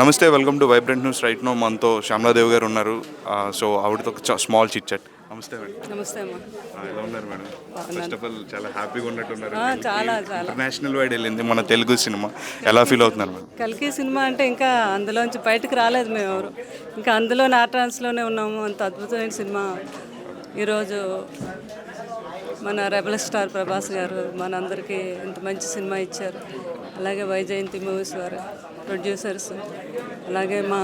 నమస్తే, welcome to vibrant news. Right now మనతో శ్యామలాదేవి గారు ఉన్నారు. సో ఆవిడతో స్మాల్ చిట్ చాట్. నమస్తే మేడం. నమస్తే అమ్మా. ఎలా ఉన్నారు మేడం? ఫస్ట్ ఆఫ్ ఆల్ చాలా హ్యాపీగా ఉన్నట్టున్నారు. చాలా ఇంటర్నేషనల్ వైడ్ వెళ్ళింది మన తెలుగు సినిమా. ఎలా ఫీల్ అవుతున్నారు మేడం? కల్కి సినిమా అంటే ఇంకా అందులోంచి బయటకు రాలేదు మేము ఎవరు. ఇంకా అందులో ట్రాన్స్లోనే ఉన్నాము. అంత అద్భుతమైన సినిమా. ఈరోజు మన రెబల్ స్టార్ ప్రభాస్ గారు మనందరికీ ఇంత మంచి సినిమా ఇచ్చారు. అలాగే వైజయంతి మూవీస్ వారు ప్రొడ్యూసర్స్, అలాగే మా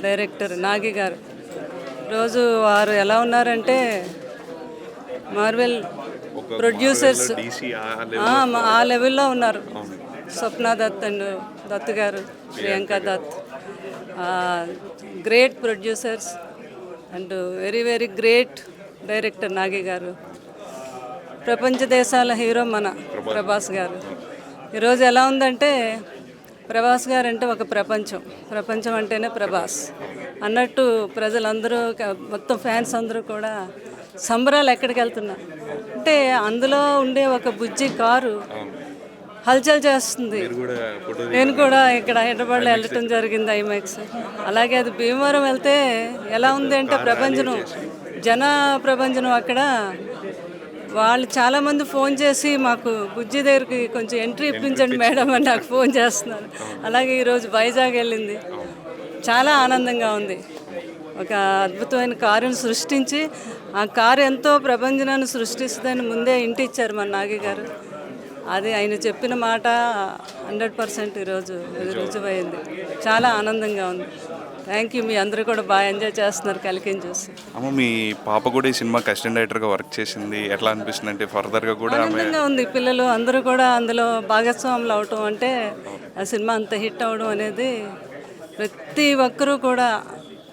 డైరెక్టర్ నాగి గారు. రోజు వారు ఎలా ఉన్నారంటే మార్వెల్ ప్రొడ్యూసర్స్ ఆ లెవెల్లో ఉన్నారు. స్వప్న దత్ అండ్ దత్ గారు, Priyanka Dutt, great producers and very very great director Nagi గారు. ప్రపంచ దేశాల హీరో మన ప్రభాస్ గారు. ఈరోజు ఎలా ఉందంటే ప్రభాస్ గారు అంటే ఒక ప్రపంచం అంటేనే ప్రభాస్ అన్నట్టు ప్రజలందరూ, మొత్తం ఫ్యాన్స్ అందరూ కూడా సంబరాలు ఎక్కడికి వెళ్తున్నారు అంటే అందులో ఉండే ఒక బుజ్జి కారు హల్చల్ చేస్తుంది. నేను కూడా ఇక్కడ హైదరాబాద్లో వెళ్ళటం జరిగింది ఐమాక్స్. అలాగే అది భీమవరం వెళ్తే ఎలా ఉంది అంటే ప్రపంచం అక్కడ వాళ్ళు చాలామంది ఫోన్ చేసి మాకు బుజ్జి దగ్గరికి కొంచెం ఎంట్రీ ఇప్పించండి మేడం అని నాకు ఫోన్ చేస్తున్నారు. అలాగే ఈరోజు వైజాగ్ వెళ్ళింది. చాలా ఆనందంగా ఉంది. ఒక అద్భుతమైన కారుని సృష్టించి ఆ కారు ఎంతో ప్రపంచాన్ని సృష్టిస్తుందని ముందే ఇంటి ఇచ్చారు మన నాగి గారు. అది ఆయన చెప్పిన మాట 100% ఈరోజు రుజువైంది. చాలా ఆనందంగా ఉంది. Thank you. మీ అందరూ కూడా బాగా ఎంజాయ్ చేస్తున్నారు కలికిని చూసి. అమ్మ, మీ పాప కూడా ఈ సినిమాకి అసిస్టెంట్ డైరెక్టర్గా వర్క్ చేసింది. ఎట్లా అనిపిస్తుంది అంటే ఫర్దర్గా కూడా? ఆనందంగా ఉంది. పిల్లలు అందరూ కూడా అందులో భాగస్వాములు అవటం అంటే ఆ సినిమా అంత హిట్ అవడం అనేది ప్రతి ఒక్కరూ కూడా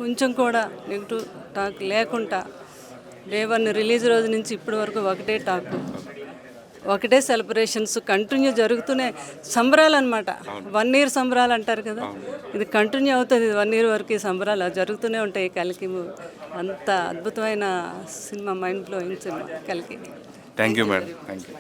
కొంచెం కూడా నెగిటివ్ టాక్ లేకుండా డే 1 రిలీజ్ రోజు నుంచి ఇప్పటి వరకు ఒకటే టాక్, ఒకటే సెలబ్రేషన్స్ కంటిన్యూ జరుగుతూనే సంబరాలు అనమాట. 1 year సంబరాలు అంటారు కదా, ఇది కంటిన్యూ అవుతుంది. 1 year వరకు ఈ సంబరాలు జరుగుతూనే ఉంటాయి. కలికి అంత అద్భుతమైన సినిమా, మైండ్ బ్లోయింగ్ సినిమా కలికి. Thank you madam. Thank you.